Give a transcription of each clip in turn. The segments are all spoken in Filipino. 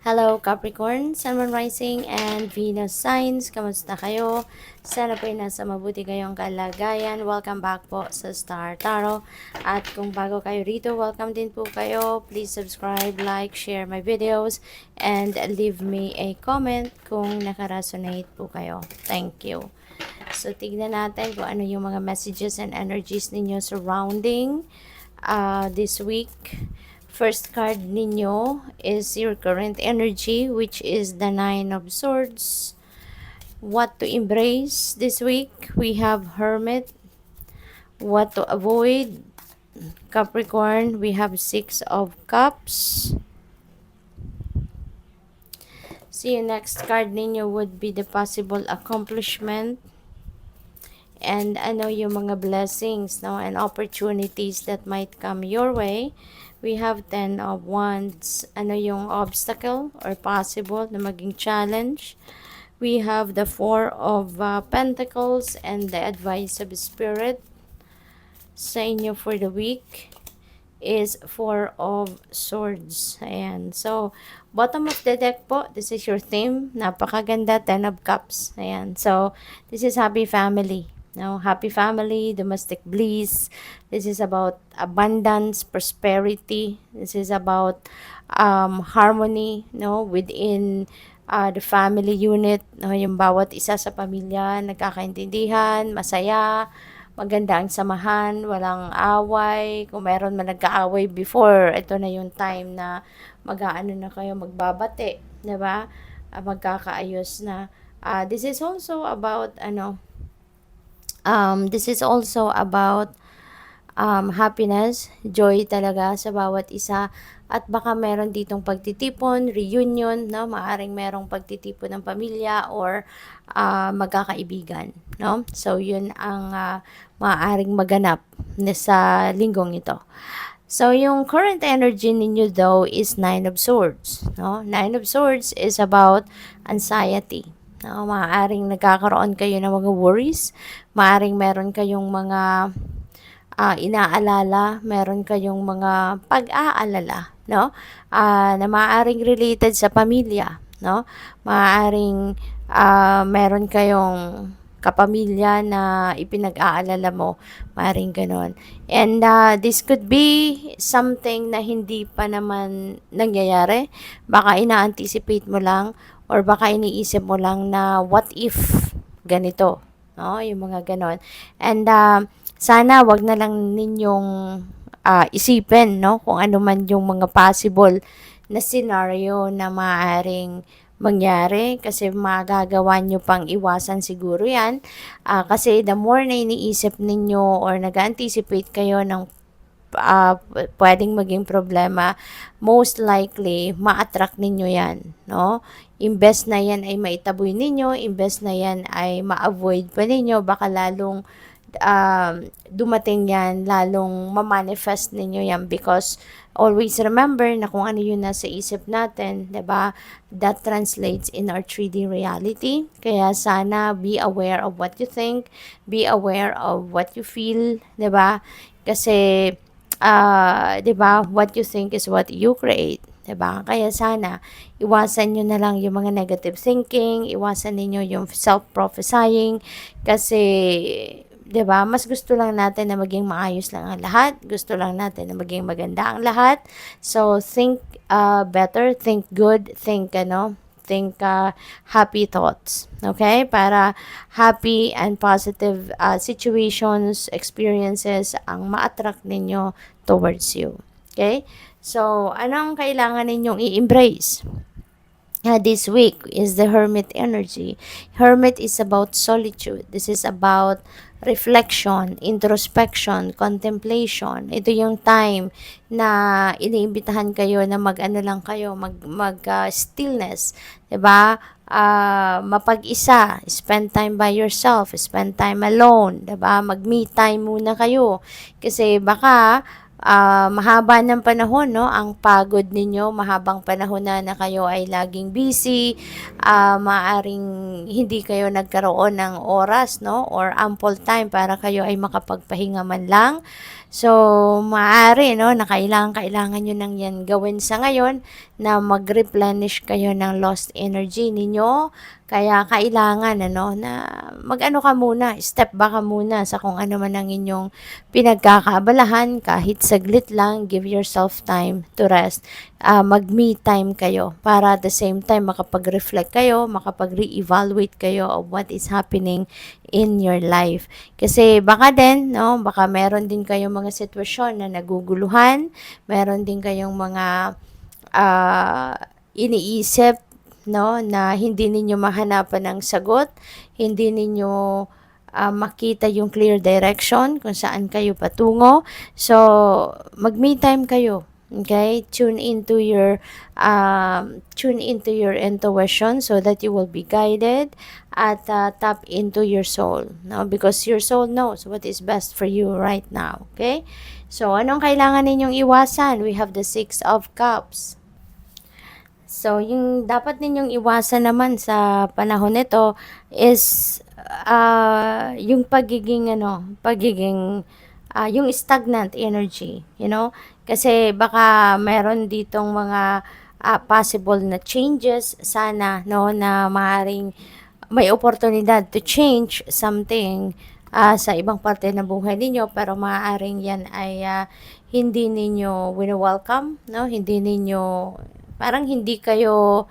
Hello Capricorn, Sun, Moon, Rising, and Venus signs. Kamusta kayo? Sana po ay nasa mabuti kayong kalagayan. Welcome back po sa Star Tarot. At kung bago kayo rito, welcome din po kayo. Please subscribe, like, share my videos, and leave me a comment kung nakaresonate po kayo. Thank you. So, tignan natin kung ano yung mga messages and energies ninyo surrounding this week. First card ninyo is your current energy, which is the Nine of Swords. What to embrace this week? We have Hermit. What to avoid? Capricorn, we have Six of Cups. So yung next card ninyo would be the possible accomplishment. And ano yung mga blessings, no, and opportunities that might come your way. We have 10 of Wands. Ano yung obstacle or possible na maging challenge. We have the 4 of Pentacles and the advice of Spirit sa inyo for the week is 4 of Swords. Ayan. So, bottom of the deck po, this is your theme. Napakaganda, 10 of Cups. Ayan. So, this is happy family. No, happy family, domestic bliss. This is about abundance, prosperity. This is about harmony, no, within the family unit. No, yung bawat isa sa pamilya nagkakaintindihan, masaya, maganda ang samahan, walang away. Kung meron man nagkaaway before, ito na yung time na mag-aano na kayo, magbabate, 'di ba? Magkakaayos na. This is also about happiness, joy talaga sa bawat isa. At baka meron ditong pagtitipon, reunion, no? Maaring merong pagtitipon ng pamilya or magkakaibigan, no? So, yun ang maaaring maganap sa linggong ito. So, yung current energy ninyo though is Nine of Swords, no? Nine of Swords is about anxiety. No, maaaring nagkakaroon kayo ng mga worries, maaaring meron kayong mga inaalala, meron kayong mga pag-aalala, no? Na maaaring related sa pamilya, no? Maaaring meron kayong kapamilya na ipinag-aalala mo, maaaring ganon. And this could be something na hindi pa naman nangyayari, baka ina-anticipate mo lang or baka iniisip mo lang na what if ganito, no? Yung mga ganon. And sana wag na lang ninyong isipin, no, kung ano man yung mga possible na scenario na maaaring mangyari kasi magagawa nyo pang iwasan siguro yan. Kasi the more na iniisip ninyo or nag-anticipate kayo ng pwedeng maging problema, most likely ma-attract ninyo yan, no? Imbes na yan ay maitaboy ninyo, imbes na yan ay ma-avoid pa ninyo, baka lalong dumating yan, lalong ma-manifest ninyo yan because always remember na kung ano yung nasa isip natin, 'di ba? That translates in our 3D reality. Kaya sana be aware of what you think, be aware of what you feel, 'di ba? Kasi 'di ba, what you think is what you create. 'Di ba? Kaya sana iwasan niyo na lang yung mga negative thinking, iwasan niyo yung self-prophesying kasi 'di ba? Mas gusto lang natin na maging maayos lang ang lahat. Gusto lang natin na maging maganda ang lahat. So think better, think good, think happy thoughts. Okay? Para happy and positive situations, experiences ang ma-attract ninyo towards you. Okay? So, anong kailangan ninyong i-embrace? This week is the Hermit energy. Hermit is about solitude. This is about reflection, introspection, contemplation. Ito yung time na iniimbitahan kayo na mag-ano lang kayo, stillness, 'di ba? Mapag-isa, spend time by yourself, spend time alone, 'di ba? Mag-me time muna kayo kasi baka mahaba ng panahon, no, ang pagod ninyo, mahabang panahon na kayo ay laging busy, maaring hindi kayo nagkaroon ng oras, no, or ample time para kayo ay makapagpahinga man lang. So, maaari, no, na kailangan nyo nang yan gawin sa ngayon na mag-replenish kayo ng lost energy ninyo. Kaya kailangan, ano, na mag-ano ka muna, step back ka muna sa kung ano man ang inyong pinagkakaabalahan, kahit saglit lang, give yourself time to rest. Mag-me time kayo para at the same time makapag-reflect kayo, makapag-re-evaluate kayo of what is happening in your life. Kasi baka din, no, baka meron din kayong mga sitwasyon na naguguluhan, meron din kayong mga uh, iniisip, no, na hindi ninyo mahanapan ng sagot, hindi ninyo makita yung clear direction kung saan kayo patungo. So, mag-me time kayo. Okay, tune into your intuition so that you will be guided at tap into your soul, no, because your soul knows what is best for you right now. Okay, so anong kailangan ninyong iwasan? We have the 6 of Cups. So, yung dapat ninyong iwasan naman sa panahon nito is yung yung stagnant energy, you know? Kasi baka meron ditong mga possible na changes sana, no, na maaaring may oportunidad to change something sa ibang parte ng buhay ninyo, pero maaaring yan ay hindi ninyo welcome, no? Hindi ninyo, parang hindi kayo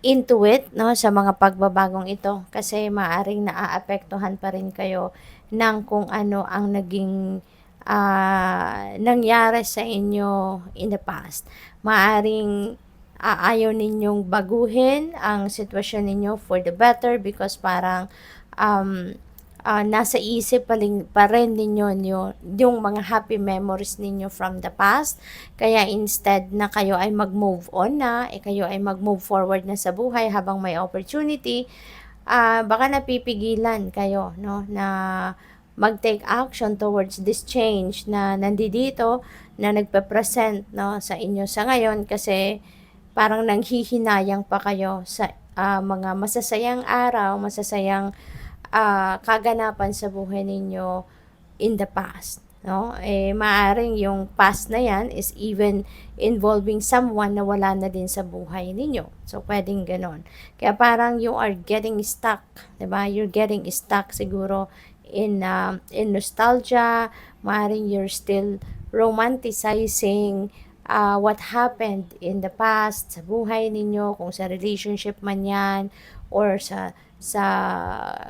into it, no, sa mga pagbabagong ito, kasi maaring naaapektuhan pa rin kayo ng kung ano ang naging nangyari sa inyo in the past. Maaring ayaw ninyong baguhin ang sitwasyon ninyo for the better because parang nasa isip pa rin ninyo yung mga happy memories ninyo from the past. Kaya instead na kayo ay mag-move on na, kayo ay mag-move forward na sa buhay habang may opportunity, baka napipigilan kayo, no, na mag-take action towards this change na nandito, na nagpe-present, no, sa inyo sa ngayon, kasi parang nanghihinayang pa kayo sa mga masasayang araw, masasayang kaganapan sa buhay ninyo in the past, no? Maaring yung past na yan is even involving someone na wala na din sa buhay ninyo. So, pwedeng ganon. Kaya parang you are getting stuck, diba? You're getting stuck siguro in nostalgia. Maaring you're still romanticizing what happened in the past sa buhay ninyo, kung sa relationship man yan, or sa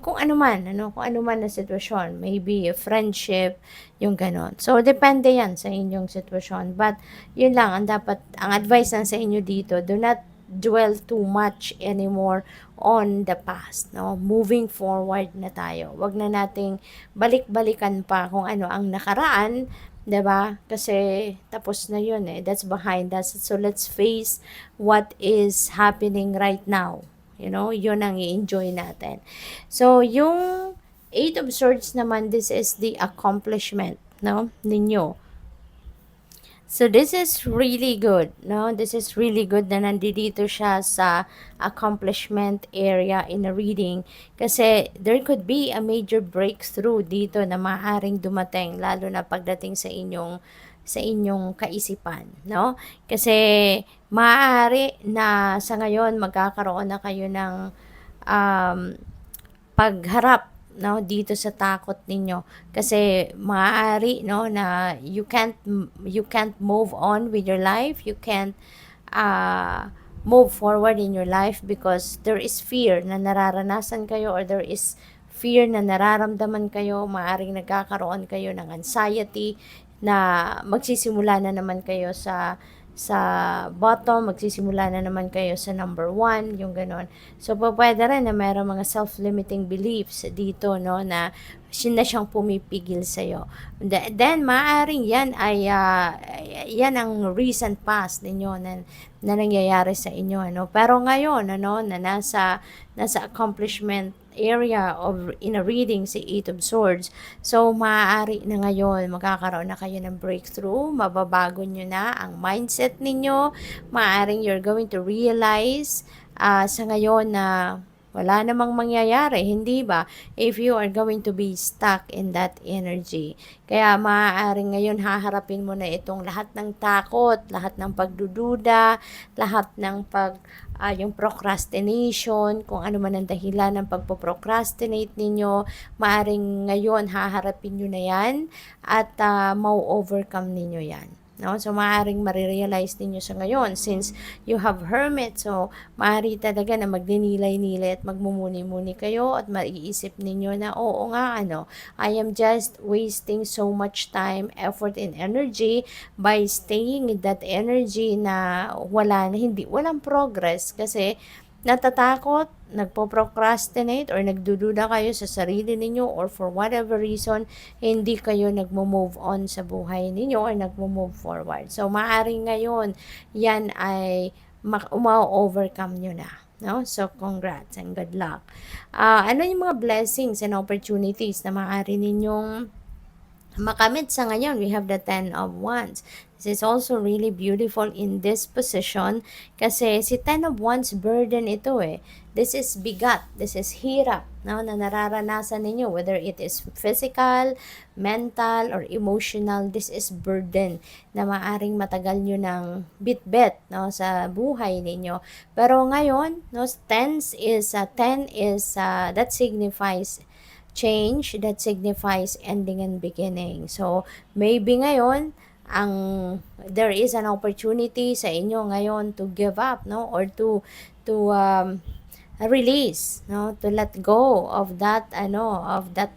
kung ano man, kung ano man na sitwasyon, maybe a friendship, yung ganon. So, depende yan sa inyong sitwasyon. But, yun lang, ang advice lang sa inyo dito, do not dwell too much anymore on the past, no? Moving forward na tayo. Wag na nating balik-balikan pa kung ano ang nakaraan, 'di ba? Kasi tapos na 'yun eh. That's behind us. So let's face what is happening right now. You know, 'yun ang i-enjoy natin. So yung 8 of Swords naman, this is the accomplishment, no, ninyo. So this is really good, no? This is really good na nandito siya sa accomplishment area in a reading, kasi there could be a major breakthrough dito na maaaring dumating, lalo na pagdating sa inyong kaisipan, no? Kasi maaari na sa ngayon magkakaroon na kayo ng pagharap, no, dito sa takot ninyo, kasi maaari, no, na you can't move on with your life, you can't move forward in your life because there is fear na nararanasan kayo, or there is fear na nararamdaman kayo. Maaring nagkakaroon kayo ng anxiety na magsisimula na naman kayo sa bottom, magsisimula na naman kayo sa number 1, yung ganon. So, pwede rin na mayroong mga self-limiting beliefs dito, no, na siyang pumipigil sa'yo. Then, maaaring yan ay, yan ang recent past ninyo na nangyayari sa inyo, ano. Pero ngayon, ano, na nasa accomplishment area of in a reading si 8 of Swords. So, maaari na ngayon magkakaroon na kayo ng breakthrough, mababago nyo na ang mindset ninyo, maaaring you're going to realize sa ngayon na Wala namang mangyayari, hindi ba? If you are going to be stuck in that energy. Kaya maaaring ngayon haharapin mo na itong lahat ng takot, lahat ng pagdududa, lahat ng yung procrastination, kung ano man ang dahilan ng pagpo-procrastinate ninyo, maaring ngayon haharapin nyo na yan at mau-overcome ninyo yan. No? So, maaaring marirealize ninyo sa ngayon since you have hermit. So, maaari talaga na magninilay-nilay at magmumuni-muni kayo at maiisip ninyo na, oo nga, I am just wasting so much time, effort, and energy by staying in that energy na walang progress kasi natatakot, nagpo-procrastinate or nagdududa kayo sa sarili ninyo or for whatever reason, hindi kayo nagmo-move on sa buhay ninyo or nagmo-move forward. So, maaaring ngayon, yan ay ma-overcome nyo na. No? So, congrats and good luck. Ano yung mga blessings and opportunities na maaari ninyong makamit sa ngayon? We have the 10 of Wands. This is also really beautiful in this position kasi si 10 of Wands burden ito eh. This is bigat, this is hirap, no, na nararanasan ninyo, whether it is physical, mental, or emotional. This is burden na maaring matagal nyo ng bit-bit, no, sa buhay ninyo. Pero ngayon, no, 10 is that signifies change, that signifies ending and beginning. So, maybe ngayon, there is an opportunity sa inyo ngayon to give up, no, or to release, no, to let go of that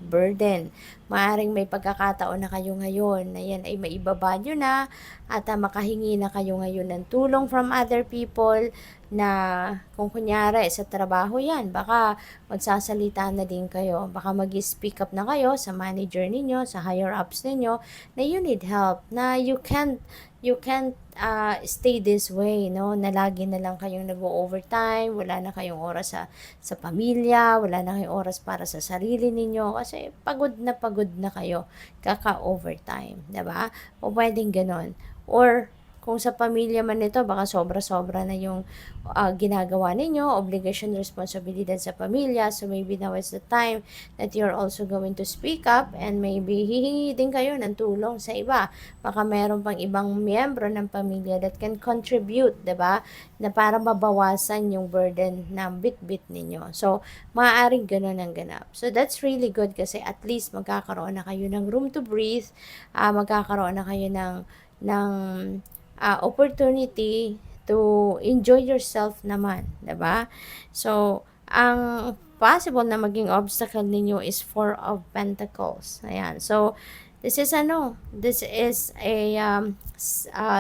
burden. Maaring may pagkakataon na kayo ngayon na yan ay maibaba nyo na at makahingi na kayo ngayon ng tulong from other people na kung kunyari sa trabaho yan, baka magsasalita na din kayo, baka mag-speak up na kayo sa manager ninyo, sa higher ups ninyo na you need help, na you can't stay this way, no, na lagi na lang kayong nag-overtime, wala na kayong oras sa pamilya, wala na kayong oras para sa sarili ninyo kasi pagod na kayo kaka-overtime, diba? O pwedeng ganon. Or kung sa pamilya man ito, baka sobra-sobra na yung ginagawa ninyo, obligation, responsibilidad sa pamilya. So maybe now is the time that you're also going to speak up and maybe hihingi din kayo ng tulong sa iba. Baka meron pang ibang miyembro ng pamilya that can contribute, diba? Na para mabawasan yung burden ng bit-bit ninyo. So, maaaring ganun ang ganap. So, that's really good kasi at least magkakaroon na kayo ng room to breathe, magkakaroon na kayo ng opportunity to enjoy yourself naman, diba? So, ang possible na maging obstacle ninyo is 4 of Pentacles. Ayan. So, this is a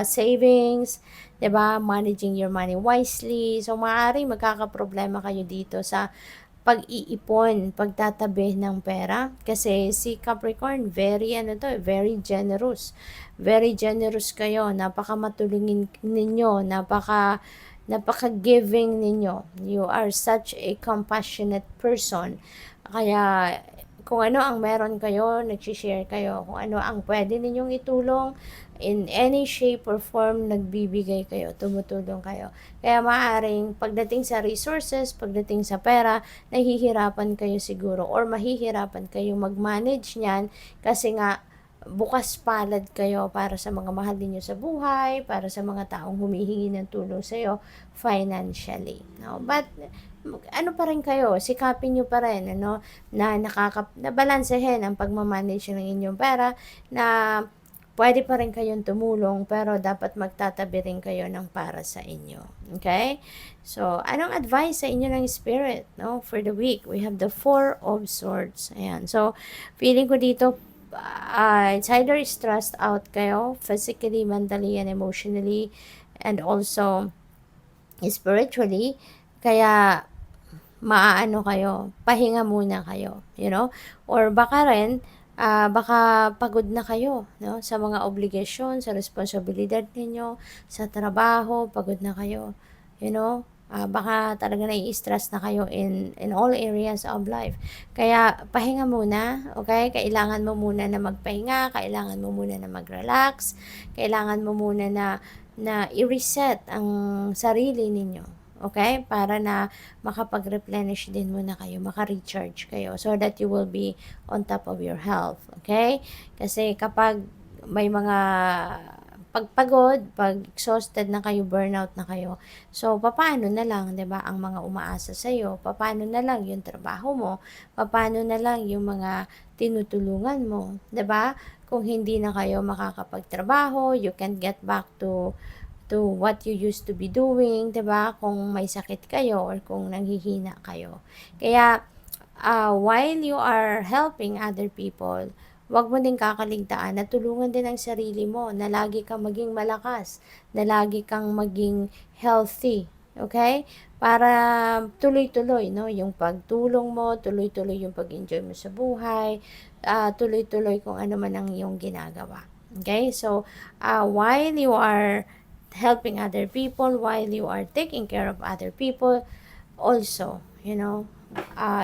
savings, diba? Managing your money wisely. So, maaaring magkakaproblema kayo dito sa pag-iipon, pagtatabi ng pera kasi si Capricorn very generous. Very generous kayo, napakamatulungin ninyo, napaka-giving ninyo. You are such a compassionate person. Kaya kung ano ang meron kayo, nag-share kayo. Kung ano ang pwede ninyong itulong, in any shape or form, nagbibigay kayo, tumutulong kayo. Kaya maaaring pagdating sa resources, pagdating sa pera, nahihirapan kayo siguro or mahihirapan kayo mag-manage niyan kasi nga bukas palad kayo para sa mga mahal niyo sa buhay, para sa mga taong humihingi ng tulong sa iyo financially. No? But ano pa rin kayo, sikapin nyo pa rin, na balansehin ang pagmamanage ng inyong pera, na pwede pa rin kayong tumulong, pero dapat magtatabi rin kayo ng para sa inyo. Okay? So, anong advice sa inyo ng Spirit, no? For the week, we have the 4 of Swords. Ayan. So, feeling ko dito, it's either stressed out kayo, physically, mentally, and emotionally, and also spiritually. Kaya, maaano kayo, pahinga muna kayo, or baka rin, baka pagod na kayo, no? Sa mga obligasyon, sa responsibilidad ninyo, sa trabaho, pagod na kayo, baka talaga nai-stress na kayo in all areas of life. Kaya pahinga muna, okay? Kailangan mo muna na magpahinga, kailangan mo muna na mag-relax, kailangan mo muna na i-reset ang sarili ninyo. Okay? Para na makapag-replenish din muna kayo, maka-recharge kayo so that you will be on top of your health. Okay? Kasi kapag may mga pagpagod, pag exhausted na kayo, burnout na kayo. So, papaano na lang, 'di ba, ang mga umaasa sa iyo? Papaano na lang yung trabaho mo? Papaano na lang yung mga tinutulungan mo, 'di ba? Kung hindi na kayo makakapagtrabaho, you can get back to what you used to be doing, 'di ba? Kung may sakit kayo or kung nanghihina kayo. Kaya while you are helping other people, wag mo din kakaligtaan na tulungan din ang sarili mo, na lagi kang maging malakas, na lagi kang maging healthy, okay? Para tuloy-tuloy, no, yung pagtulong mo, tuloy-tuloy yung pag-enjoy mo sa buhay, tuloy-tuloy kung ano man ang iyong ginagawa. Okay? So, while you are helping other people, while you are taking care of other people, also,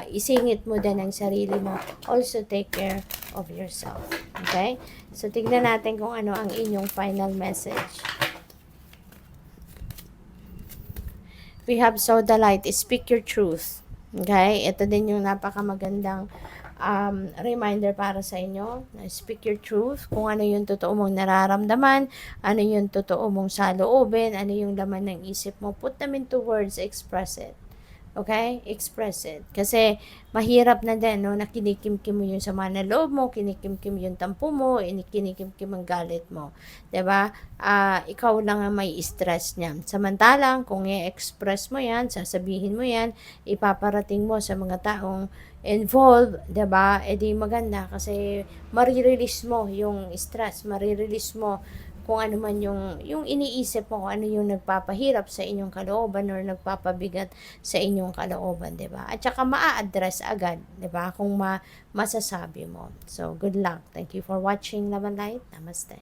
isingit mo din ang sarili mo. Also, take care of yourself. Okay? So, tignan natin kung ano ang inyong final message. We have so the light. Speak your truth. Okay? Ito din yung napakamagandang reminder para sa inyo. Speak your truth. Kung ano yung totoo mong nararamdaman, ano yung totoo mong saloobin, ano yung laman ng isip mo. Put them into words, express it. Okay? Express it. Kasi mahirap na din, no, na kinikimkim mo yung sama na loob mo, kinikimkim yung tampo mo, kinikimkim ang galit mo. 'Di ba? Ikaw lang ang may stress niyan. Samantalang, kung i-express mo yan, sasabihin mo yan, ipaparating mo sa mga taong involved, 'di ba? E di maganda kasi marirelease mo yung stress, marirelease mo kung ano man yung iniisip mo, kung ano yung nagpapahirap sa inyong kalooban or nagpapabigat sa inyong kalooban, 'di ba? At saka maa-address agad, 'di ba? Kung masasabi mo. So, good luck. Thank you for watching, Love and Light. Namaste.